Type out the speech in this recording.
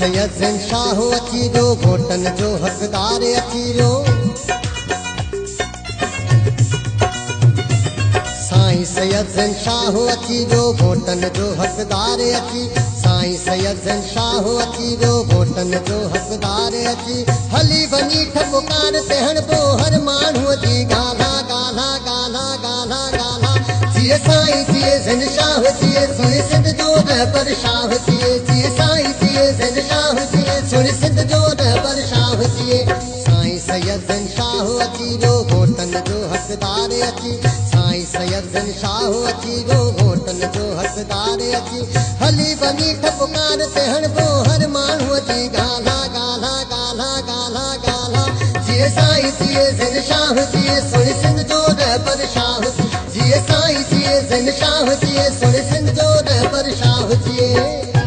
सैयद ज़ैन शाह अची वियो, वोटन जो हक़दार अची वियो। साईं सैयद ज़ैन शाह अची वियो, वोटन जो हक़दार अची। साईं सैयद ज़ैन शाह अची वियो, वोटन जो हक़दार अची। हली वञी ठपुकार ते हणिबो हर माण्हूअ जी गाल्हा गाल्हा गाल्हा गाल्हा गाल्हा। जिए साईं जिए ज़ैन शाह जिए, सुण सिंध जो रहबर शाह जिए। जिए साईं जिए ज़ैन शाह जिए, सुण सिंध जो रहबर शाह जिए। साईं सैयद ज़ैन शाह अची वियो, वोटन जो हक़दार अची। साईं सैयद ज़ैन शाह अची वियो, वोटन जो हक़दार अची। हली वञी ठपुकार ते हणिबो हर माण्हूअ जी गाल्हा गाल्हा गाल्हा गाल्हा गाल्हा। जिए साईं जिए ज़ैन शाह जिए, सुण सिंध जो रहबर शाह जिए। साईं जिए ज़ैन शाह जिए, सुण सिंध जो रहबर शाह जिए।